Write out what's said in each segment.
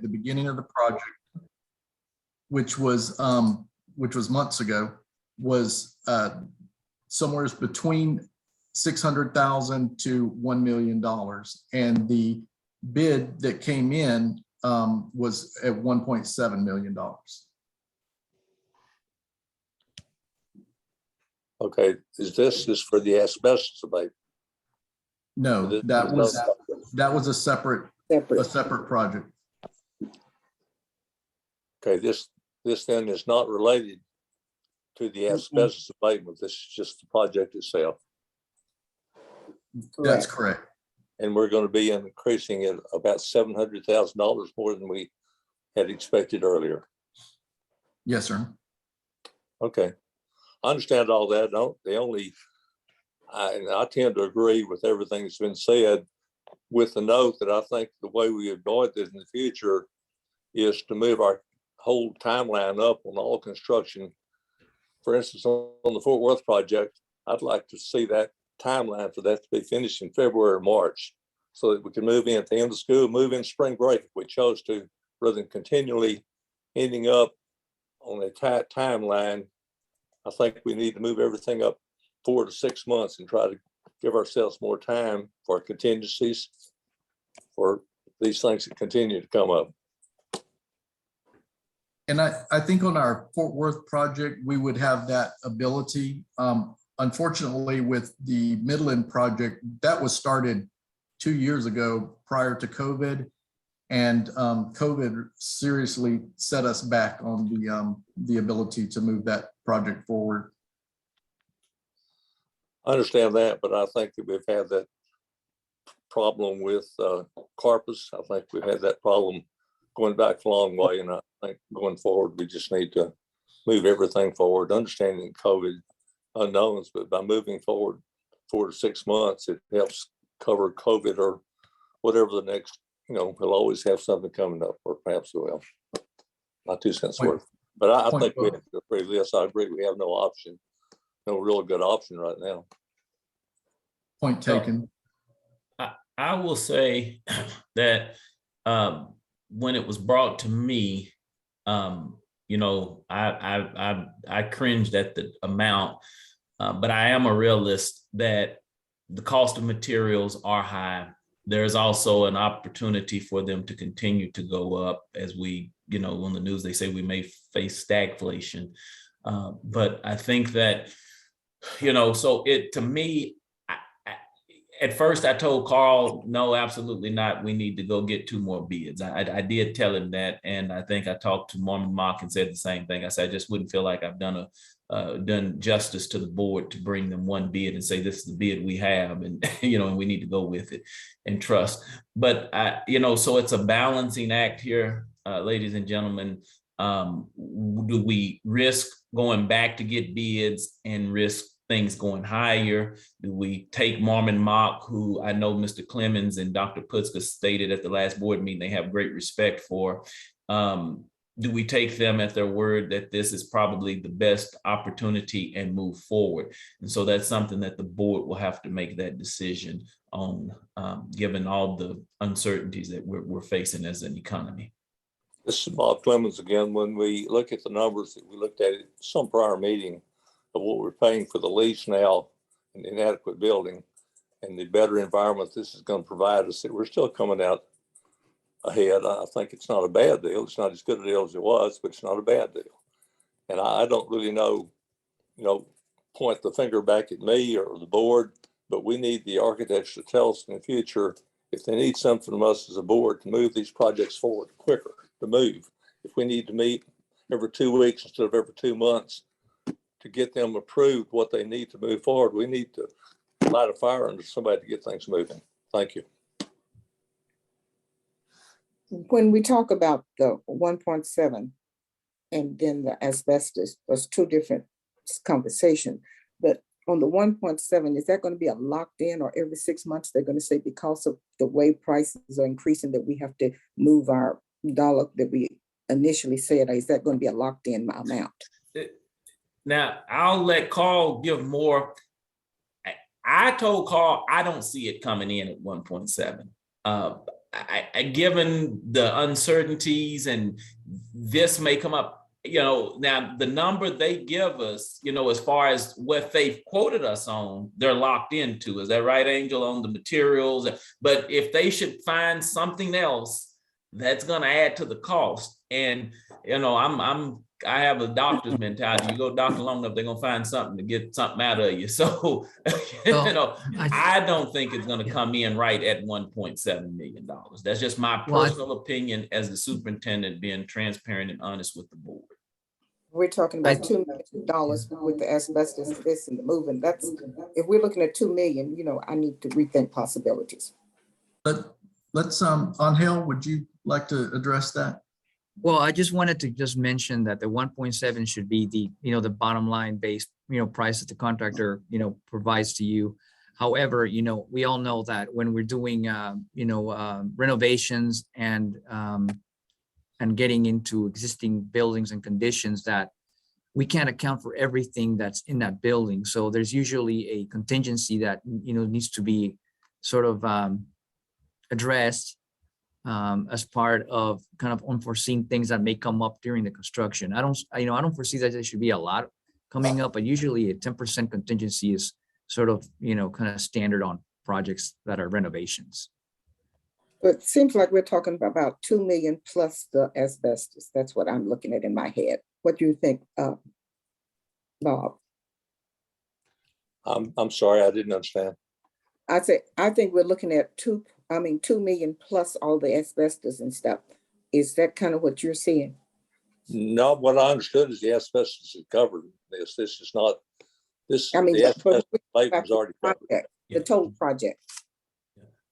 the beginning of the project, which was months ago, was somewhere between $600,000 to $1 million, and the bid that came in was at $1.7 million. Okay, is this for the asbestos abatement? No, that was a separate project. Okay, this then is not related to the asbestos abatement. This is just the project itself. That's correct. And we're going to be increasing it about $700,000 more than we had expected earlier. Yes, sir. Okay, I understand all that. I tend to agree with everything that's been said, with the note that I think the way we avoid this in the future is to move our whole timeline up on all construction. For instance, on the Fort Worth project, I'd like to see that timeline for that to be finished in February or March, so that we can move in at the end of school, move in spring break if we chose to, rather than continually ending up on a tight timeline. I think we need to move everything up 4 to 6 months and try to give ourselves more time for contingencies for these things that continue to come up. And I think on our Fort Worth project, we would have that ability. Unfortunately, with the Midland project, that was started 2 years ago prior to COVID, and COVID seriously set us back on the ability to move that project forward. I understand that, but I think that we've had that problem with Carpus. I think we've had that problem going back a long way, and I think going forward, we just need to move everything forward, understanding COVID unknowns, but by moving forward 4 to 6 months, it helps cover COVID or whatever the next, we'll always have something coming up, or perhaps we will. My 2 cents worth. But I think we have to approve this. I agree, we have no option, no real good option right now. Point taken. I will say that when it was brought to me, I cringed at the amount, but I am a realist that the cost of materials are high. There's also an opportunity for them to continue to go up, as we, on the news, they say we may face stagflation. But I think that, so to me, at first I told Carl, no, absolutely not. We need to go get 2 more bids. I did tell him that. And I think I talked to Marmon Mock and said the same thing. I said, I just wouldn't feel like I've done justice to the board to bring them 1 bid and say, this is the bid we have. And, and we need to go with it and trust. But, so it's a balancing act here, ladies and gentlemen. Do we risk going back to get bids and risk things going higher? Do we take Marmon Mock, who I know Mr. Clemens and Dr. Putzka stated at the last board meeting they have great respect for? Do we take them at their word that this is probably the best opportunity and move forward? And so that's something that the board will have to make that decision on, given all the uncertainties that we're facing as an economy. This is Bob Clemens again. When we look at the numbers that we looked at some prior meeting of what we're paying for the lease now and the inadequate building and the better environment this is going to provide us, that we're still coming out ahead. I think it's not a bad deal. It's not as good a deal as it was, but it's not a bad deal. And I don't really know, point the finger back at me or the board, but we need the architects to tell us in the future if they need something from us as a board to move these projects forward quicker, to move. If we need to meet every 2 weeks instead of every 2 months to get them approved what they need to move forward, we need to light a fire under somebody to get things moving. Thank you. When we talk about the 1.7 and then the asbestos, there's 2 different conversations. But on the 1.7, is that going to be a locked in, or every 6 months they're going to say because of the way prices are increasing that we have to move our dollar that we initially said? Or is that going to be a locked in amount? Now, I'll let Carl give more. I told Carl I don't see it coming in at 1.7. given the uncertainties and this may come up, now the number they give us, as far as what they've quoted us on, they're locked into. Is that right, Angel, on the materials? But if they should find something else, that's going to add to the cost. And, I have a doctor's mentality. You go doctor long enough, they're going to find something to get something out of you. So, I don't think it's going to come in right at $1.7 million. That's just my personal opinion as the superintendent, being transparent and honest with the board. We're talking about $2 million with the asbestos, this and the moving. That's, if we're looking at 2 million, I need to rethink possibilities. But let's, Angel, would you like to address that? Well, I just wanted to just mention that the 1.7 should be the, the bottom line based, price that the contractor, provides to you. However, we all know that when we're doing, renovations and getting into existing buildings and conditions, that we can't account for everything that's in that building. So there's usually a contingency that, needs to be sort of addressed as part of kind of unforeseen things that may come up during the construction. I don't foresee that there should be a lot coming up, but usually a 10% contingency is sort of, kind of standard on projects that are renovations. But it seems like we're talking about 2 million plus the asbestos. That's what I'm looking at in my head. What do you think, Bob? I'm sorry, I didn't understand. I think we're looking at 2 million plus all the asbestos and stuff. Is that kind of what you're seeing? No, what I understood is the asbestos is covered. This is not, this, I mean, the asbestos label is already covered. the total project.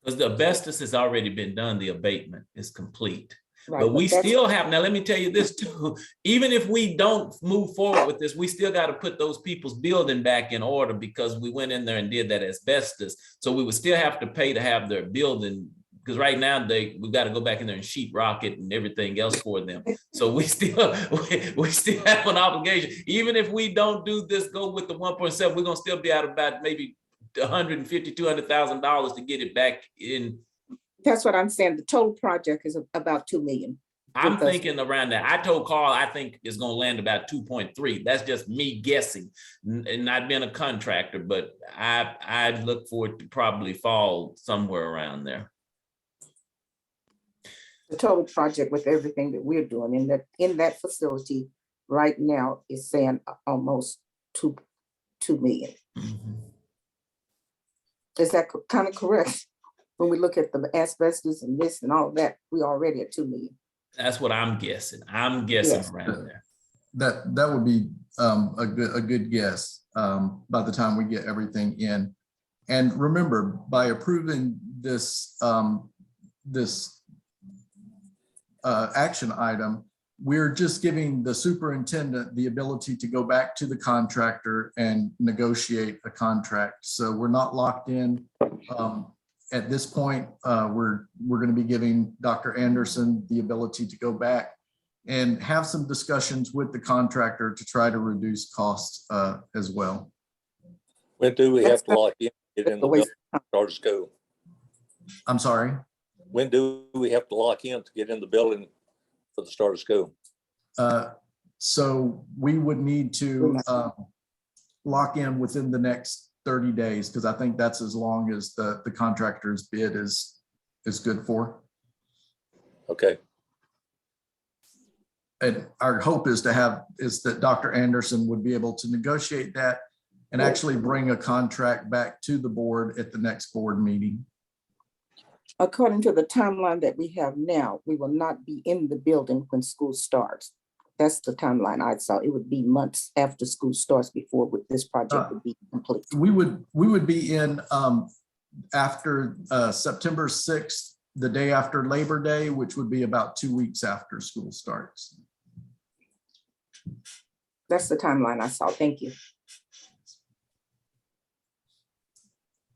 Because the asbestos has already been done, the abatement is complete. Right, But we that's- still have, now let me tell you this too, even if we don't move forward with this, we still got to put those people's building back in order because we went in there and did that asbestos. So we would still have to pay to have their building, because right now we've got to go back in there and sheet rock it and everything else for them. So we still have an obligation. Even if we don't do this, go with the 1.7, we're going to still be out about maybe $150,000, $200,000 to get it back in. That's what I'm saying. The total project is about 2 million. I'm thinking around that. I told Carl, I think it's going to land about 2.3. That's just me guessing, and not being a contractor, but I look for it to probably fall somewhere around there. The total project with everything that we're doing in that facility right now is saying almost 2 million. Mhm. Is that kind of correct? When we look at the asbestos and this and all that, we're already at 2 million. That's what I'm guessing. I'm guessing Yes. around there. That would be a good guess by the time we get everything in. And remember, by approving this action item, we're just giving the superintendent the ability to go back to the contractor and negotiate a contract. So we're not locked in. At this point, we're going to be giving Dr. Anderson the ability to go back and have some discussions with the contractor to try to reduce costs as well. When do we have to lock in, get in the building, start school? I'm sorry. When do we have to lock in to get in the building for the start of school? So we would need to lock in within the next 30 days, because I think that's as long as the contractor's bid is good for. Okay. And our hope is that Dr. Anderson would be able to negotiate that and actually bring a contract back to the board at the next board meeting. According to the timeline that we have now, we will not be in the building when school starts. That's the timeline I saw. It would be months after school starts before this project would be complete. We would be in after September 6th, the day after Labor Day, which would be about 2 weeks after school starts. That's the timeline I saw. Thank you.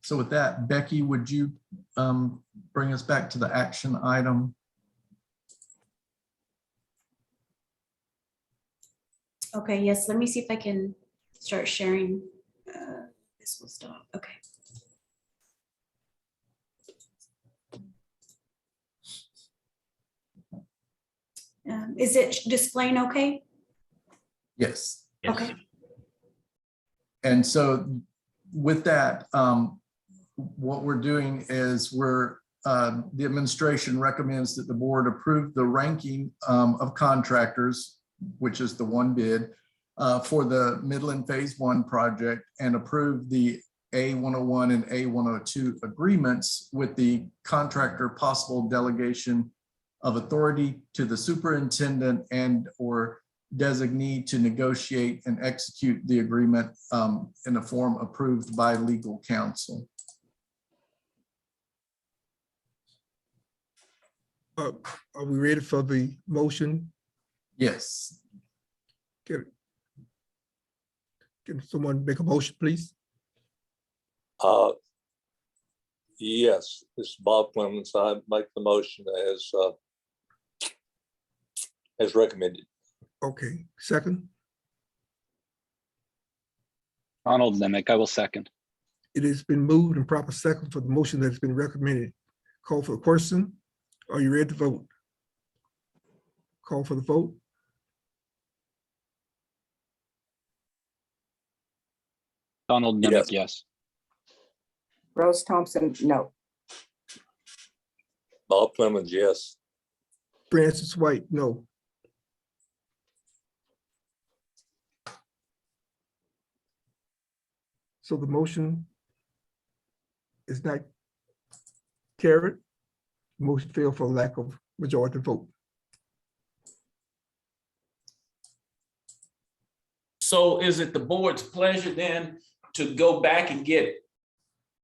So with that, Becky, would you bring us back to the action item? Okay, yes, let me see if I can start sharing. This will stop, okay. Is it displaying okay? Yes. Okay. And so with that, what we're doing is the administration recommends that the board approve the ranking of contractors, which is the one bid, for the Midland Phase 1 project, and approve the A101 and A102 agreements with the contractor possible delegation of authority to the superintendent and or designee to negotiate and execute the agreement in a form approved by legal counsel. Are we ready for the motion? Yes. Can someone make a motion, please? Yes, this is Bob Clemens. I make the motion as recommended. Okay, second. Donald Nemec, I will second. It has been moved and proper second for the motion that has been recommended. Call for the question. Are you ready to vote? Call for the vote. Donald Nemec, yes. Rose Thompson, no. Bob Clemens, yes. Francis White, no. So the motion is not carried. Motion failed for lack of majority vote. So is it the board's pleasure then to go back and get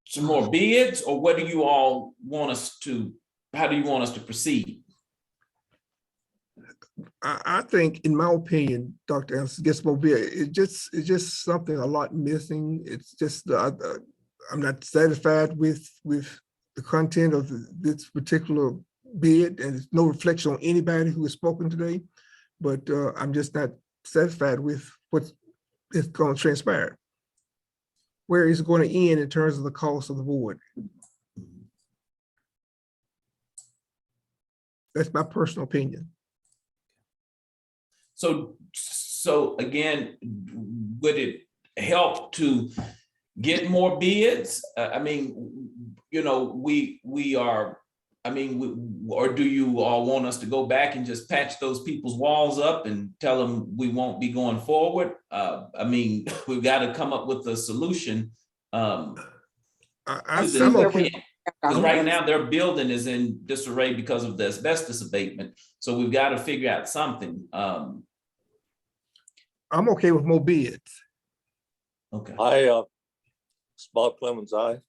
some more bids, or what do you all want us to, how do you want us to proceed? I think, in my opinion, Dr. Anderson, gets more bid. It's just something a lot missing. It's just I'm not satisfied with the content of this particular bid, and it's no reflection on anybody who has spoken today. But I'm just not satisfied with what is going to transpire. Where is it going to end in terms of the cost of the board? That's my personal opinion. So again, would it help to get more bids? I mean, you know, we are, I mean, or do you all want us to go back and just patch those people's walls up and tell them we won't be going forward? I mean, we've got to come up with a solution. I'm Because okay. right now their building is in disarray because of the asbestos abatement. So we've got to figure out something. I'm okay with more bids. Okay. It's Bob Clemens, I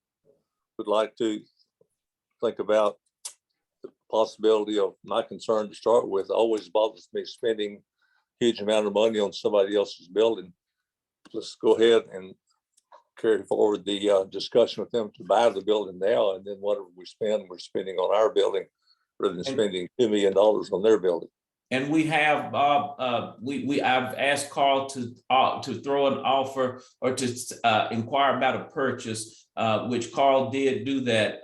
would like to think about the possibility of, my concern to start with always bothers me, spending a huge amount of money on somebody else's building. Let's go ahead and carry forward the discussion with them to buy the building now, and then whatever we spend, we're spending on our building rather than spending $2 million on their building. And we have, I've asked Carl to throw an offer or to inquire about a purchase, which Carl did do that,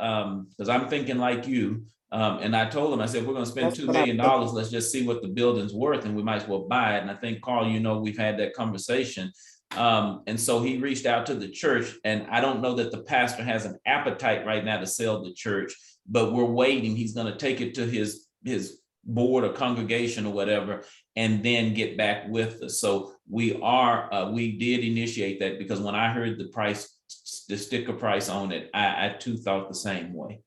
because I'm thinking like you. And I told him, I said, we're gonna spend $2 million, let's just see what the building's worth and we might as well buy it. And I think, Carl, you know, we've had that conversation. And so he reached out to the church, and I don't know that the pastor has an appetite right now to sell the church, but we're waiting. He's gonna take it to his board or congregation or whatever, and then get back with us. So we did initiate that, because when I heard the price, the sticker price on it, I too thought the same way.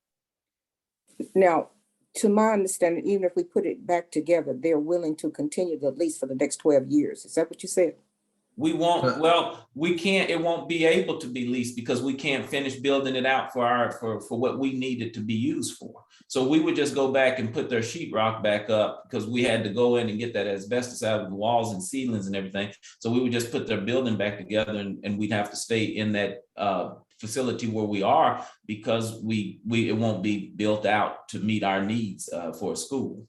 Now, to my understanding, even if we put it back together, they're willing to continue the lease for the next 12 years. Is that what you said? We won't, well, we can't, it won't be able to be leased because we can't finish building it out for what we need it to be used for. So we would just go back and put their sheetrock back up, because we had to go in and get that asbestos out of the walls and ceilings and everything. So we would just put their building back together, and we'd have to stay in that facility where we are, because it won't be built out to meet our needs for a school.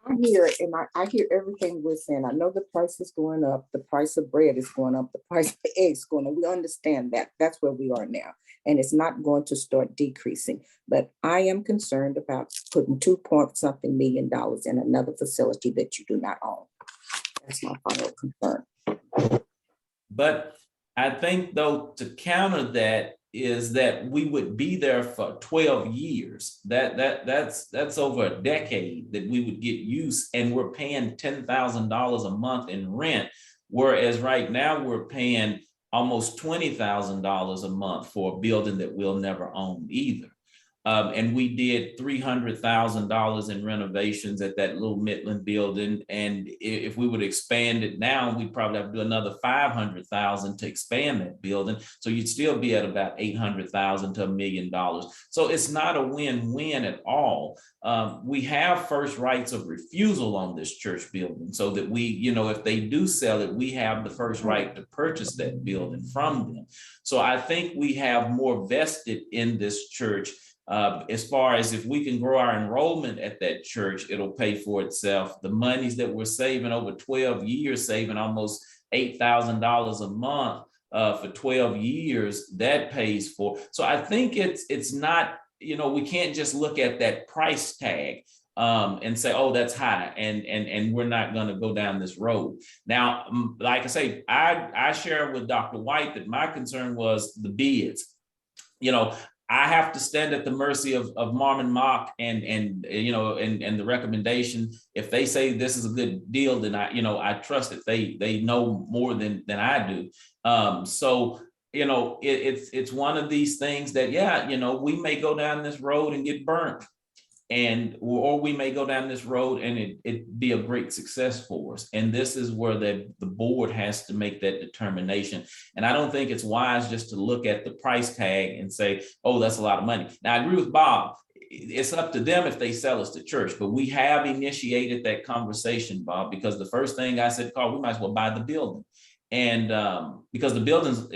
I hear it, and I hear everything we're saying. I know the price is going up, the price of bread is going up, the price of eggs going up. We understand that. That's where we are now. and it's not going to start decreasing. But I am concerned about putting $2 million in another facility that you do not own. That's my final concern. But I think though, to counter that is that we would be there for 12 years. That's over a decade that we would get use, and we're paying $10,000 a month in rent. Whereas right now we're paying almost $20,000 a month for a building that we'll never own either. And we did $300,000 in renovations at that little Midland building. And if we would expand it now, we'd probably have to do another $500,000 to expand that building. So you'd still be at about $800,000 to $1 million. So it's not a win-win at all. We have first rights of refusal on this church building, so that we, if they do sell it, we have the first right to purchase that building from them. So I think we have more vested in this church. As far as if we can grow our enrollment at that church, it'll pay for itself. The monies that we're saving over 12 years, saving almost $8,000 a month for 12 years, that pays for. So I think it's not, we can't just look at that price tag and say, oh, that's high, and we're not going to go down this road. Now, like I say, I share with Dr. White that my concern was the bids. I have to stand at the mercy of Marmon Mock and the recommendation. If they say this is a good deal, then I trust that they know more than I do. So it's one of these things that we may go down this road and get burnt, or we may go down this road and it be a great success for us. And this is where the board has to make that determination. And I don't think it's wise just to look at the price tag and say, oh, that's a lot of money. Now, I agree with Bob. It's up to them if they sell us to church, but we have initiated that conversation, Bob, because the first thing I said, Carl, we might as well buy the building. And because the buildings,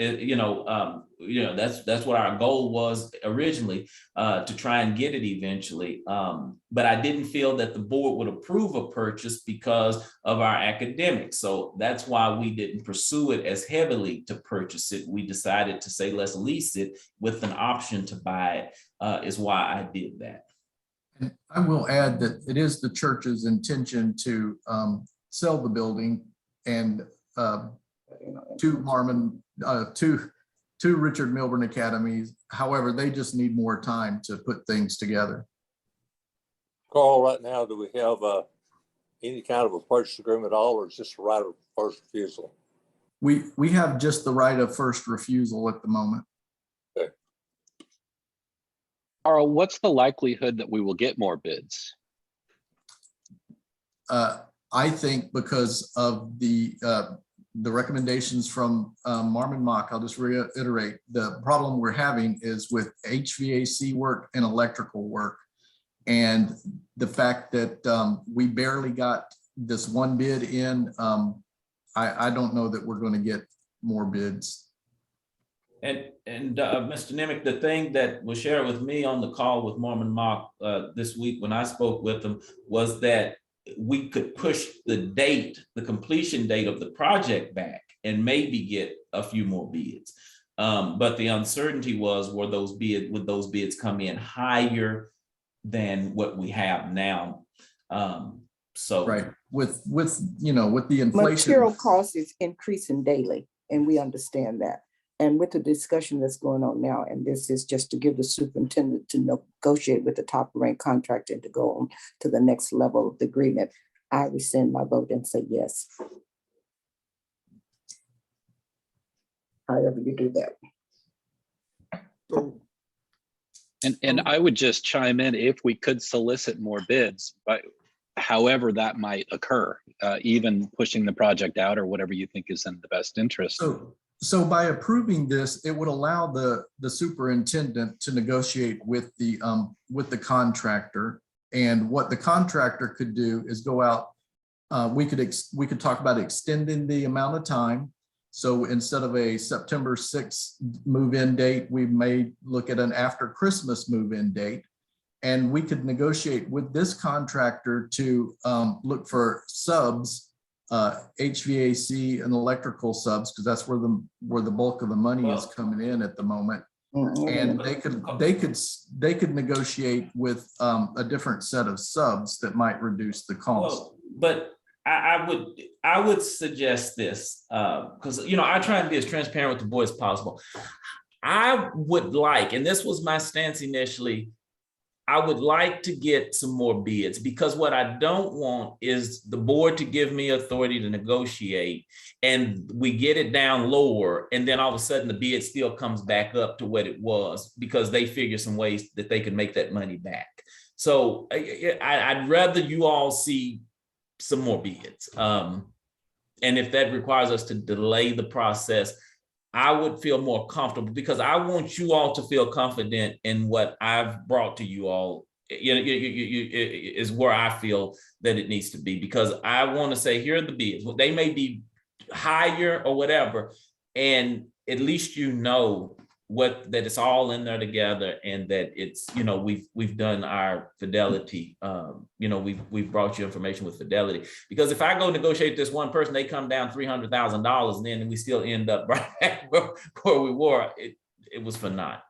that's what our goal was originally, to try and get it eventually. But I didn't feel that the board would approve a purchase because of our academics. So that's why we didn't pursue it as heavily to purchase it. We decided to say, let's lease it with an option to buy it, is why I did that. And I will add that it is the church's intention to sell the building and to Marmon, to Richard Milburn Academies. However, they just need more time to put things together. Carl, right now, do we have any kind of a purchase agreement at all, or is this a right of first refusal? We have just the right of first refusal at the moment. Okay. Carl, what's the likelihood that we will get more bids? I think because of the recommendations from Marmon Mock, I'll just reiterate, the problem we're having is with HVAC work and electrical work. And the fact that we barely got this one bid in, I don't know that we're going to get more bids. And Mr. Nemec, the thing that was shared with me on the call with Marmon Mock this week when I spoke with him was that we could push the completion date of the project back and maybe get a few more bids. But the uncertainty was, would those bids come in higher than what we have now? So right, with the inflation, Material cost is increasing daily, and we understand that. And with the discussion that's going on now, and this is just to give the superintendent to negotiate with the top ranked contractor to go on to the next level of the agreement, I rescind my vote and say yes. However you do that. So, And I would just chime in, if we could solicit more bids, but however that might occur, even pushing the project out or whatever you think is in the best interest. So by approving this, it would allow the superintendent to negotiate with the contractor. And what the contractor could do is go out. We could talk about extending the amount of time. So instead of a September 6th move-in date, we may look at an after Christmas move-in date. And we could negotiate with this contractor to look for subs, HVAC and electrical subs, because that's where the bulk of the money is coming in at the moment. And they could negotiate with a different set of subs that might reduce the cost. Well, but I would suggest this, because I try and be as transparent with the board as possible. I would like, and this was my stance initially, I would like to get some more bids, because what I don't want is the board to give me authority to negotiate and we get it down lower, and then all of a sudden the bid still comes back up to what it was because they figure some ways that they can make that money back. So I'd rather you all see some more bids. And if that requires us to delay the process, I would feel more comfortable, because I want you all to feel confident in what I've brought to you all. Is where I feel that it needs to be, because I want to say, here are the bids. They may be higher or whatever, and at least that it's all in there together, and that it's we've done our fidelity. We've brought you information with fidelity, because if I go negotiate this one person, they come down $300,000, and then we still end up right back where we were. It was for naught.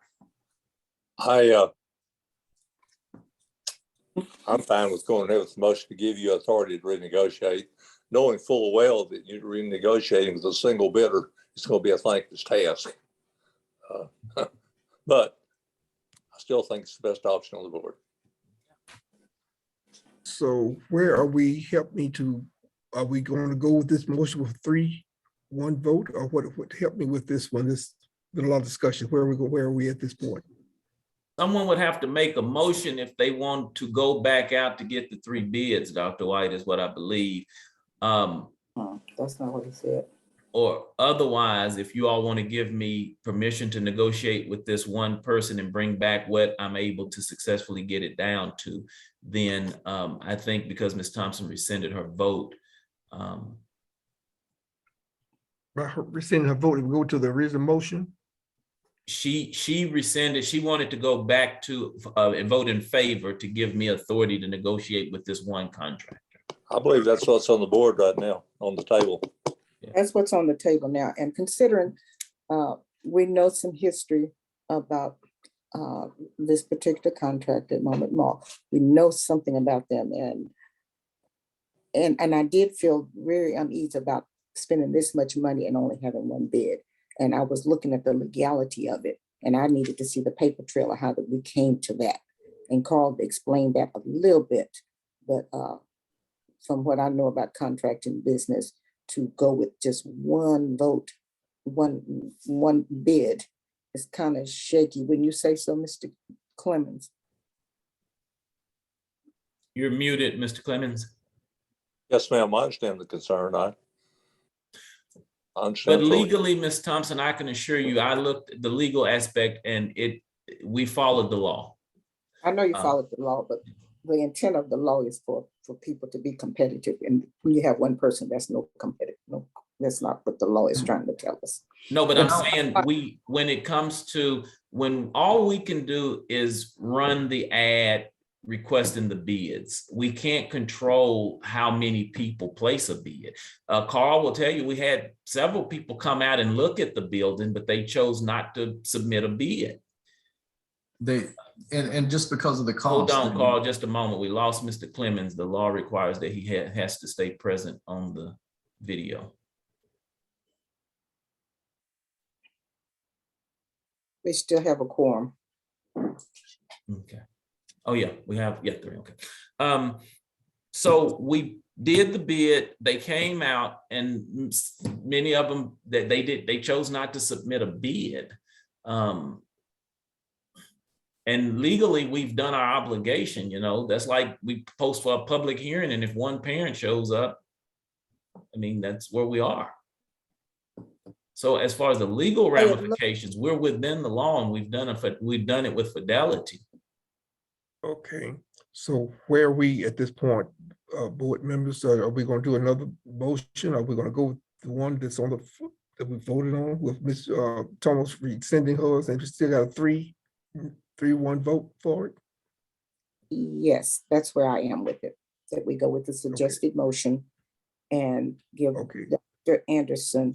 I'm fine with going ahead with the motion to give you authority to renegotiate, knowing full well that you're renegotiating with a single bidder. It's going to be a thankless task. But I still think it's the best option on the board. So where are we? Are we going to go with this motion with 3-1 vote, or what help me with this one? There's been a lot of discussion. Where are we at this point? Someone would have to make a motion if they want to go back out to get the 3 bids, Dr. White, is what I believe. That's not what he said. Or otherwise, if you all want to give me permission to negotiate with this one person and bring back what I'm able to successfully get it down to, then I think, because Ms. Thompson rescinded her vote. By her rescinding her vote, we go to the original motion. She rescinded. She wanted to go back to and vote in favor to give me authority to negotiate with this one contractor. I believe that's what's on the board right now, on the table. That's what's on the table now. And considering we know some history about this particular contract at Moment Mall, we know something about them, and I did feel very uneasy about spending this much money and only having one bid. And I was looking at the legality of it, and I needed to see the paper trail of how that we came to that. And Carl explained that a little bit, but from what I know about contracting business, to go with just one vote, one bid, is kind of shaky. When you say so, Mr. Clemens. You're muted, Mr. Clemens. Yes, ma'am. I understand the concern. I But understand. fully. legally, Ms. Thompson, I can assure you, I looked at the legal aspect, and we followed the law. I know you followed the law, but the intent of the law is for people to be competitive. And when you have one person, that's no competitive. No, that's not what the law is trying to tell us. No, but I'm saying when it comes to, when all we can do is run the ad requesting the bids, we can't control how many people place a bid. Carl will tell you, we had several people come out and look at the building, but they chose not to submit a bid. And just because of the cost. Hold on, Carl, just a moment. We lost Mr. Clemens. The law requires that he has to stay present on the video. They still have a quorum. Okay. Oh, yeah, we have, 3, okay. So we did the bid, they came out, and many of them that they chose not to submit a bid. And legally, we've done our obligation, that's like we post for a public hearing, and if one parent shows up, I mean, that's where we are. So as far as the legal ramifications, we're within the law, and we've done it with fidelity. Okay, so where are we at this point, board members? Are we going to do another motion? Are we going to go with the one that's on that we voted on with Ms. Thomas rescinding hers, and we still got a 3-1 vote for it? Yes, that's where I am with it, that we go with the suggested motion and give Dr. Anderson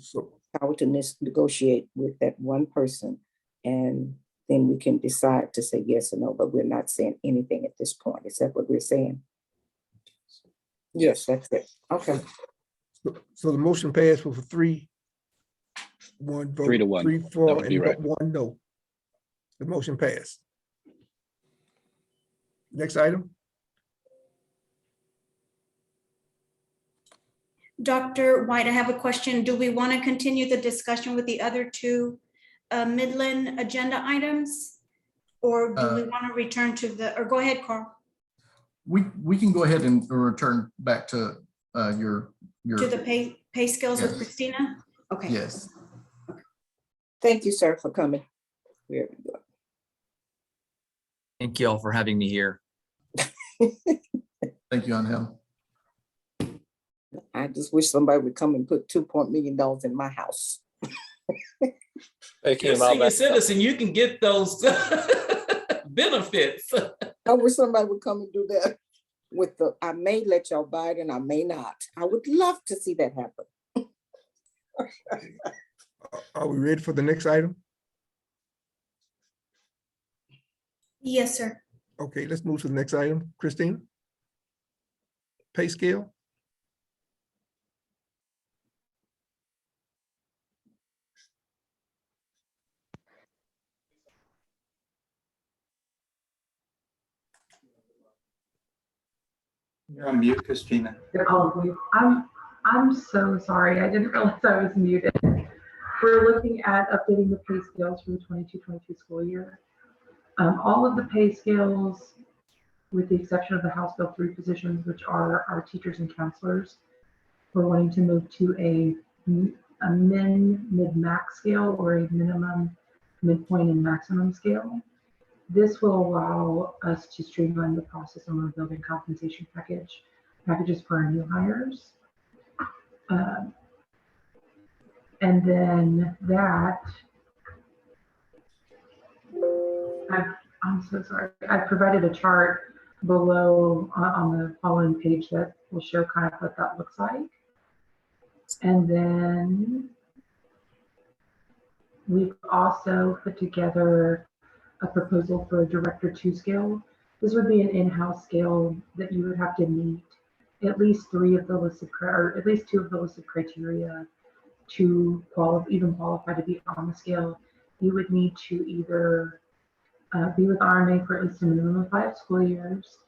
power to negotiate with that one person, and then we can decide to say yes or no, but we're not saying anything at this point. Is that what we're saying? Yes, that's it. Okay, So the motion passed with a 3-1 vote. 3-1. 3 That for would be and right. 1 no. The motion passed. Next item. Dr. White, I have a question. Do we want to continue the discussion with the other two Midland agenda items? Or do we want to return to or go ahead, Carl, We can go ahead and return back to your. to the pay scales with Yes. Christina? Okay. Yes, thank you, sir, for coming. Very good. Thank you all for having me here. thank you, Angel. I just wish somebody would come and put $2 million in my house. They You're a came out senior back. citizen, you can get those benefits. I wish somebody would come and do that with I may let y'all buy it and I may not. I would love to see that happen. Are we ready for the next item? Yes, sir. Okay, let's move to the next item. Christina? Pay scale? You're on mute, Christina. Apologies. I'm so sorry. I didn't realize I was muted. We're looking at updating the pay scales for the 22-23 school year. All of the pay scales, with the exception of the House Bill 3 positions, which are our teachers and counselors, we're wanting to move to a mid-max scale or a minimum, midpoint, and maximum scale. This will allow us to streamline the process and we're building compensation packages for our new hires. And then that, I'm so sorry. I've provided a chart below on the following page that will show kind of what that looks like. And then we've also put together a proposal for a Director 2 scale. This would be an in-house scale that you would have to meet at least 3 of the listed, or at least 2 of the listed criteria to even qualify to be on the scale. You would need to either be with RMA for at least a minimum of 5 school years,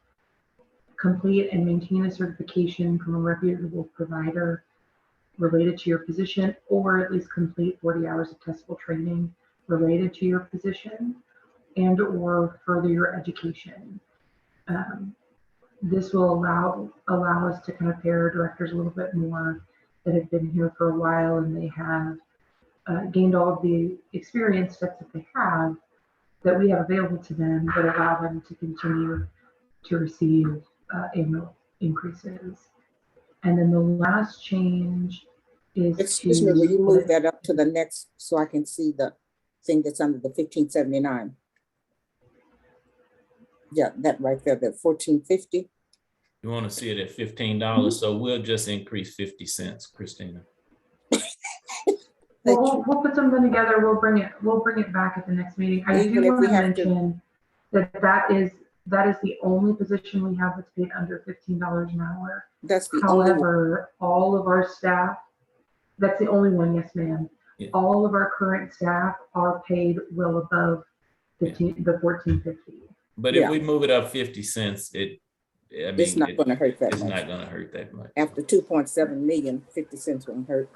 complete and maintain a certification from a reputable provider related to your position, or at least complete 40 hours of testable training related to your position, and or further your education. This will allow us to kind of pair directors a little bit more that have been here for a while and they have gained all of the experience sets that they have that we have available to them that allow them to continue to receive annual increases. And then the last change is Excuse me, will you move that up to the next so I can see the thing that's under the 1579? Yeah, that right there, the 1450. You want to see it at $15, so we'll just increase 50 cents, Christina. We'll put something together. We'll bring it back at the next meeting. I Even do if want we to have to- mention that is the only position we have that's paid under $15 an hour. That's the only one. However, all of our staff, that's the only one, yes, ma'am. Yeah. All of our current staff are paid well above the $14.50. But Yeah. if we move it up 50 cents, It's not going to hurt that it's much. not gonna hurt that much. After 2.7 million, 50 cents won't hurt.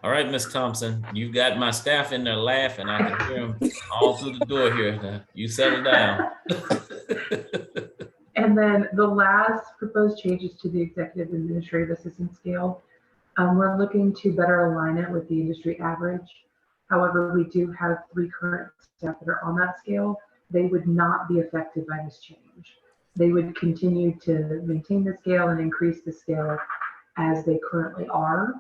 All right, Ms. Thompson, you got my staff in there laughing. I can hear them all through the door here. Now, you settle down. And then the last proposed changes to the executive administrative assistant scale, we're looking to better align it with the industry average. However, we do have 3 current staff that are on that scale. They would not be affected by this change. They would continue to maintain the scale and increase the scale as they currently are.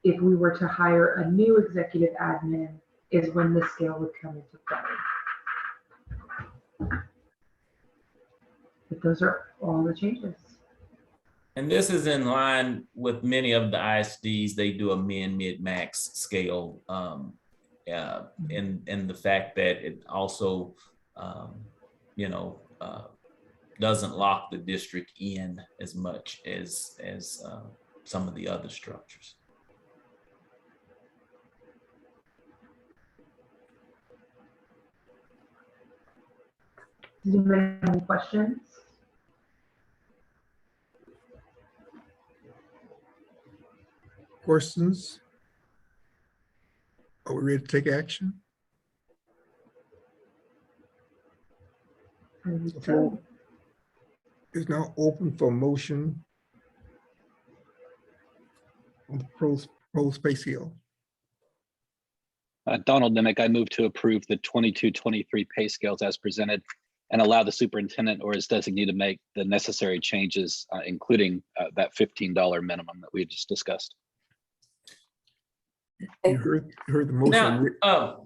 If we were to hire a new executive admin is when the scale would come into play. But those are all the changes. And this is in line with many of the ISDs. They do a mid-max scale. And the fact that it also, doesn't lock the district in as much as some of the other structures. Does anybody have any questions? Questions? Are we ready to take action? I believe The so. floor is now open for motion on the proposed pay scale. Donald Nimick, I move to approve the 22-23 pay scales as presented and allow the superintendent or his designee to make the necessary changes, including that $15 minimum that we just discussed. You heard the motion. Now,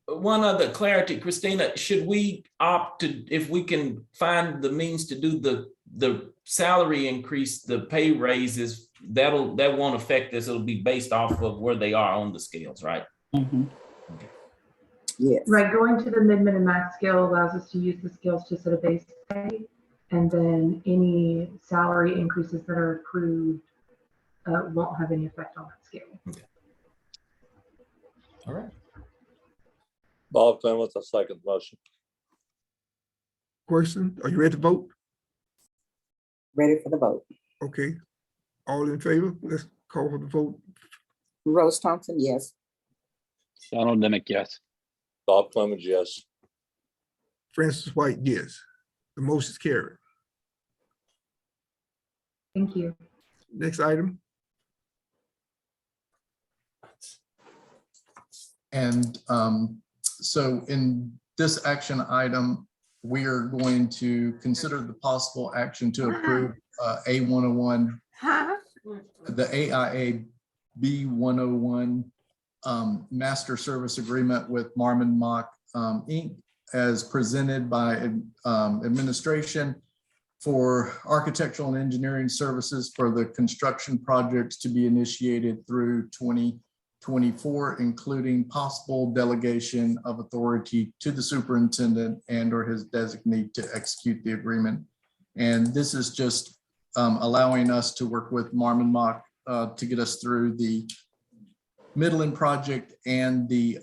one other clarity, Christina, should we opt to, if we can find the means to do the salary increase, the pay raises, that won't affect this. It'll be based off of where they are on the scales, right? Yes. Right, going to the min and max scale allows us to use the scales to set a base pay. And then any salary increases that are approved won't have any effect on that scale. Okay. All right. Bob Clemens, I second the motion. Question, are you ready to vote? Ready for the vote. Okay, all in favor? Let's call for the vote. Rose Thompson, yes. Donald Nimick, yes. Bob Clemens, yes. Francis White, yes. The motion is carried. Thank you. Next item. And so in this action item, we are going to consider the possible action to approve A101, the AIA B101 master service agreement with Marmon Mock Inc. as presented by administration for architectural and engineering services for the construction projects to be initiated through 2024, including possible delegation of authority to the superintendent and or his designee to execute the agreement. And this is just allowing us to work with Marmon Mock to get us through the Midland project and the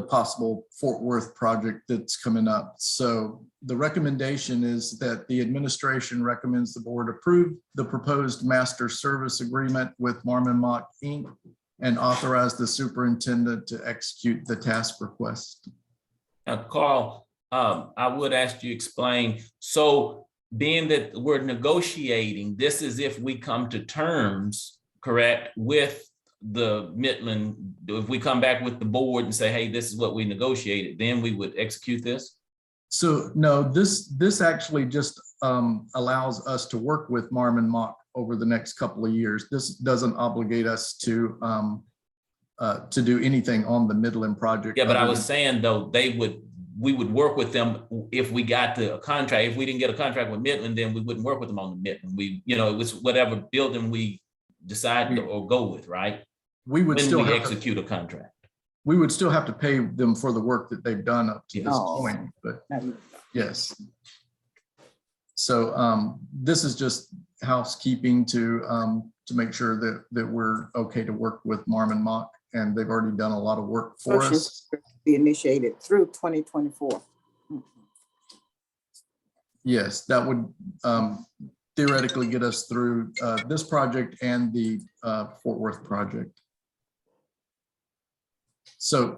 possible Fort Worth project that's coming up. So the recommendation is that the administration recommends the board approve the proposed master service agreement with Marmon Mock Inc. and authorize the superintendent to execute the task request. Now, Carl, I would ask you to explain. So being that we're negotiating, this is if we come to terms, correct, with the Midland, if we come back with the board and say, hey, this is what we negotiated, then we would execute this? So no, this actually just allows us to work with Marmon Mock over the next couple of years. This doesn't obligate us to do anything on the Midland project. Yeah, but I was saying though, we would work with them if we got a contract. If we didn't get a contract with Midland, then we wouldn't work with them on the Midland. It was whatever building we decide or go with, right? We would When still we have execute a contract. we would still have to pay them for the work that they've done up to this Oh. point, but yes. So this is just housekeeping to make sure that we're okay to work with Marmon Mock, and they've already done a lot of work for Motion us. Be initiated through 2024. Yes, that would theoretically get us through this project and the Fort Worth project. So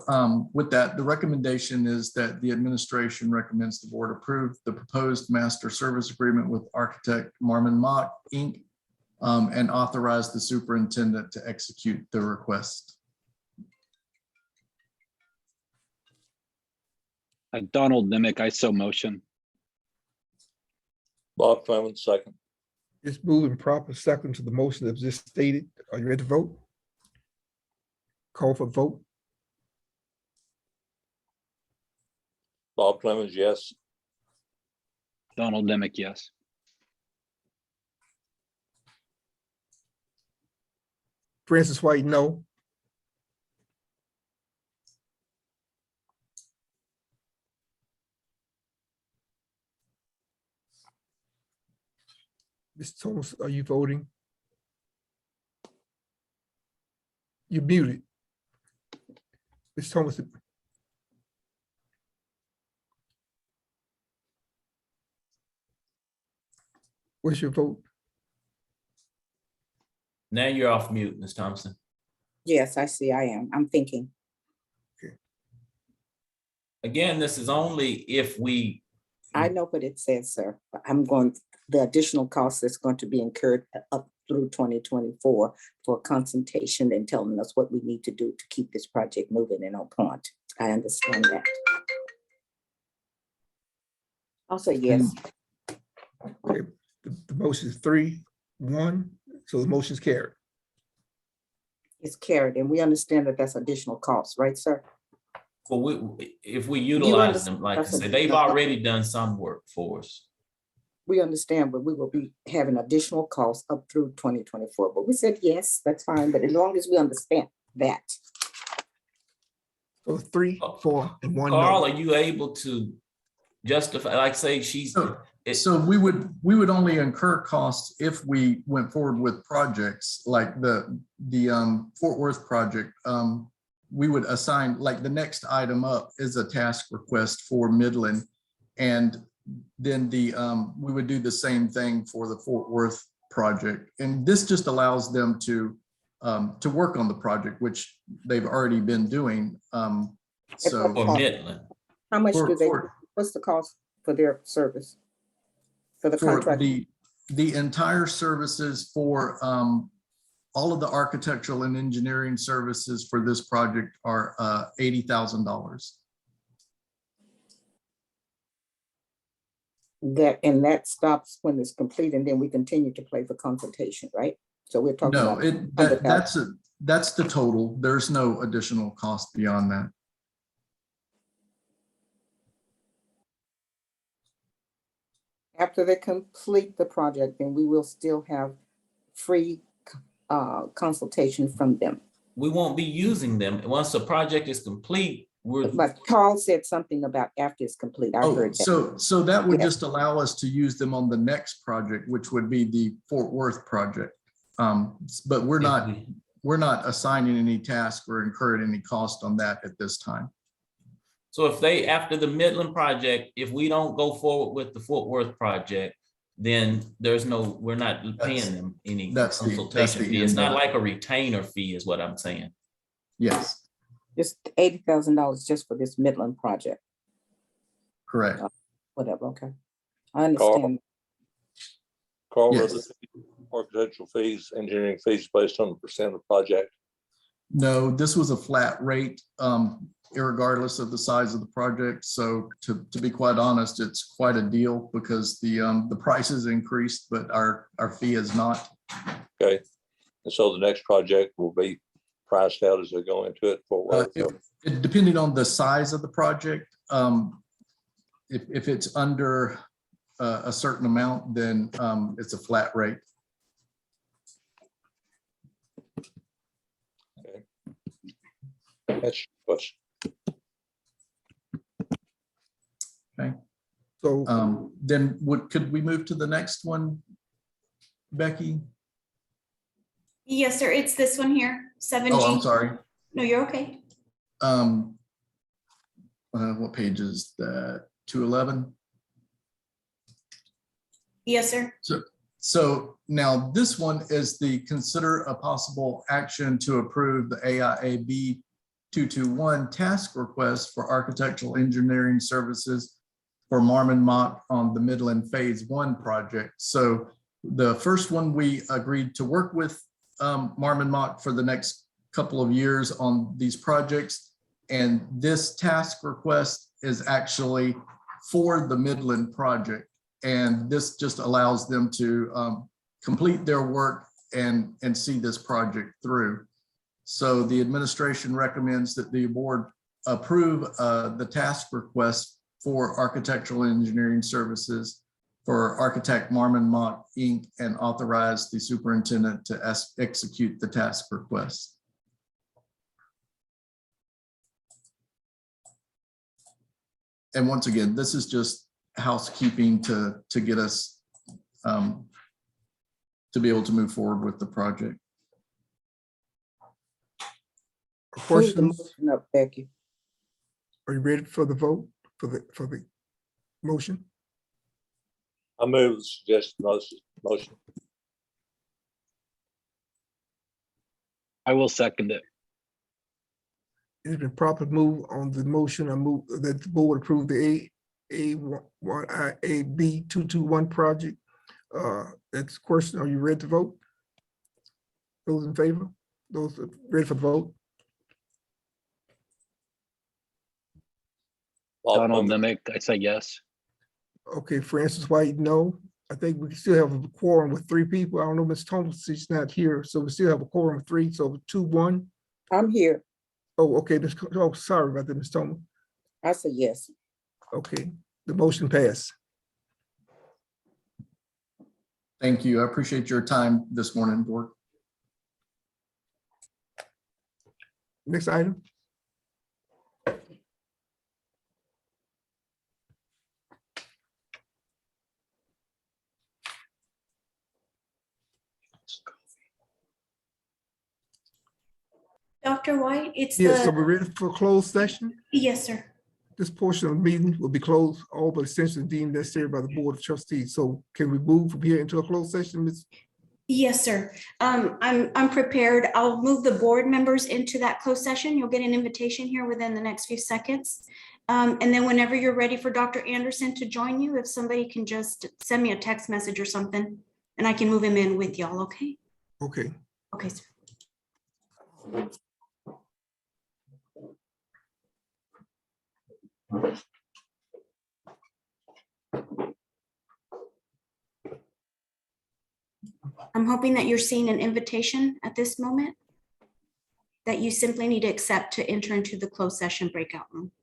with that, the recommendation is that the administration recommends the board approve the proposed master service agreement with architect Marmon Mock Inc. And authorize the superintendent to execute the request. Donald Nimick, I so motion. Bob Clemens, second. It's moving proper second to the motion that was just stated. Are you ready to vote? Call for vote. Bob Clemens, yes. Donald Nimick, yes. Francis White, no. Ms. Thomas, are you voting? You're muted. Ms. Thomas. What's your vote? Now you're off mute, Ms. Thompson. Yes, I see, I am. I'm thinking. Again, this is only if we, I know what it says, sir. But I'm going, the additional cost that's going to be incurred up through 2024 for consultation and telling us what we need to do to keep this project moving and on point. I understand that. I'll say yes. Okay, the motion is 3-1, so the motion is carried. It's carried, and we understand that that's additional costs, right, sir? well, if we utilize them, like I understand. said, they've already done some work for us. We understand, but we will be having additional costs up through 2024. But we said, yes, that's fine, but as long as we understand that. So 3, 4, and 1 Carl, no. are you able to justify, like say she's, So we would only incur costs if we went forward with projects like the Fort Worth project. We would assign, like the next item up is a task request for Midland. And then we would do the same thing for the Fort Worth project. And this just allows them to work on the project, which they've already been doing. So for Midland? How much do they, for what's the cost for their service? For the contract? the entire services for all of the architectural and engineering services for this project are $80,000. And that stops when it's complete, and then we continue to play for consultation, right? So we're talking No, about. that's the total. There's no additional cost beyond that. After they complete the project, then we will still have free consultation from them. We won't be using them. Once the project is complete, But Carl said something about after it's complete. I heard that. So that would Yes. just allow us to use them on the next project, which would be the Fort Worth project. But we're not assigning any task or incurring any cost on that at this time. so if they, after the Midland project, if we don't go forward with the Fort Worth project, then we're not paying them any that's the consultation fee. It's end not of it. like a retainer fee is what I'm saying. Yes, Just $80,000 just for this Midland project, correct. whatever, okay. I understand. Carl, Yes. are the architectural fees, engineering fees based on the percent of project? No, this was a flat rate, irregardless of the size of the project. So to be quite honest, it's quite a deal because the price has increased, but our fee is not. Okay, and so the next project will be priced out as they go into it for work. Depending on the size of the project, if it's under a certain amount, then it's a flat rate. Okay. That's your question. So then could we move to the next one, Becky? Yes, sir. It's this one here, 7G. Oh, I'm sorry. No, you're okay. What page is that? 211? Yes, sir. So now this one is the consider a possible action to approve the AIAB 221 task request for architectural engineering services for Marmon Mock on the Midland Phase 1 project. So the first one, we agreed to work with Marmon Mock for the next couple of years on these projects. And this task request is actually for the Midland project. And this just allows them to complete their work and see this project through. So the administration recommends that the board approve the task request for architectural engineering services for architect Marmon Mont Inc. and authorize the superintendent to execute the task request. And once again, this is just housekeeping to get us to be able to move forward with the project. Move the Questions? motion up, Becky. Are you ready for the vote, for the motion? I move the suggested motion. I will second it. It's been properly moved on the motion. I move that the board approve the AB 221 project. That's the question. Are you ready to vote? Those in favor? Those ready for the vote? Bob Donald Clemens, Dimick, I say yes. Okay, Francis White, no. I think we still have a quorum with 3 people. I don't know, Ms. Thomas, she's not here, so we still have a quorum of 3, so 2-1. I'm here. Oh, okay, oh, sorry about that, Ms. Thomas. I said yes. Okay, the motion passed. Thank you. I appreciate your time this morning, board. Next item. Dr. White, it's Yes, so the, we're ready for closed session. yes, sir. This portion of the meeting will be closed, all but essentially deemed necessary by the Board of Trustees. So can we move from here into a closed session, Ms.? Yes, sir. I'm prepared. I'll move the board members into that closed session. You'll get an invitation here within the next few seconds. And then whenever you're ready for Dr. Anderson to join you, if somebody can just send me a text message or something, and I can move him in with y'all, okay? Okay. Okay, sir. I'm hoping that you're seeing an invitation at this moment that you simply need to accept to enter into the closed session breakout room.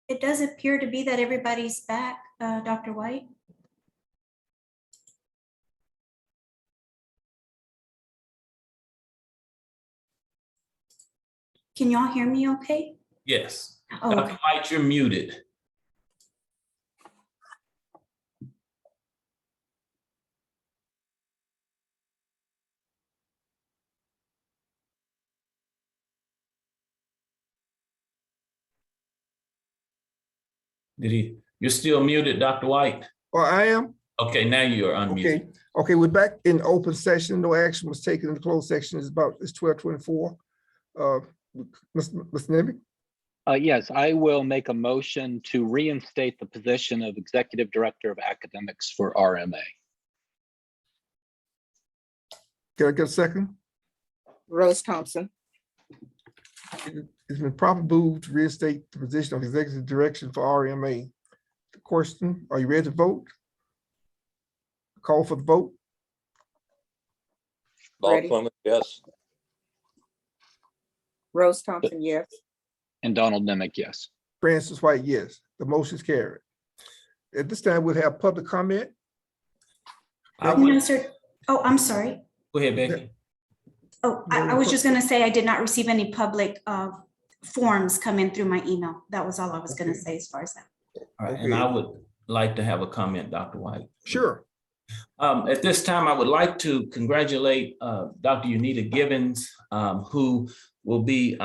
It does appear to be that everybody's back, Dr. White. Can y'all hear me okay? Yes. Oh, Dr. okay. White, you're muted. You're still muted, Dr. White? Well, I am. Okay, now you are unmuted. Okay. Okay, we're back in open session. No action was taken in the closed section. It's 12:24. Mr. Nemick? Yes, I will make a motion to reinstate the position of Executive Director of Academics for RMA. Can I get a second? Rose Thompson. It's been properly moved to reinstate the position of Executive Direction for RMA. The question, are you ready to vote? Call for the vote. Bob Ready. Clemens, yes. Rose Thompson, yes. And Donald Dimick, yes. Francis White, yes. The motion is carried. At this time, we'll have public comment. I No, would, sir. Oh, I'm sorry. go ahead, Becky. Oh, I was just gonna say I did not receive any public forms come in through my email. That was all I was gonna say as far as that. All right, and Okay. I would like to have a comment, Dr. White. Sure. At this time, I would like to congratulate Dr. Unita Gibbons, who will be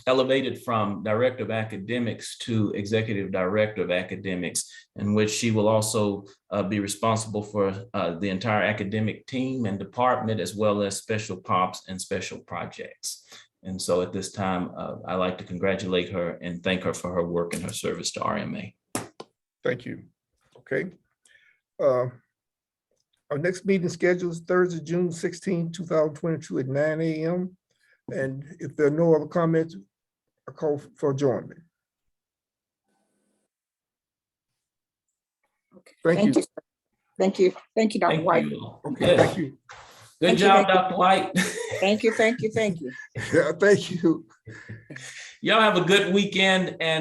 elevated from Director of Academics to Executive Director of Academics, in which she will also be responsible for the entire academic team and department, as well as special pops and special projects. And so at this time, I'd like to congratulate her and thank her for her work and her service to RMA. Thank you. Okay. Our next meeting scheduled is Thursday, June 16, 2022 at 9 a.m. And if there are no other comments, I call for adjournment. Thank you. sir. Thank you. Thank you, Dr. Thank White. you all. Okay, Good. thank you. Good Thank you, job, thank you. Dr. White. Thank you, thank you, thank you. Yeah, thank you. Y'all have a good weekend, and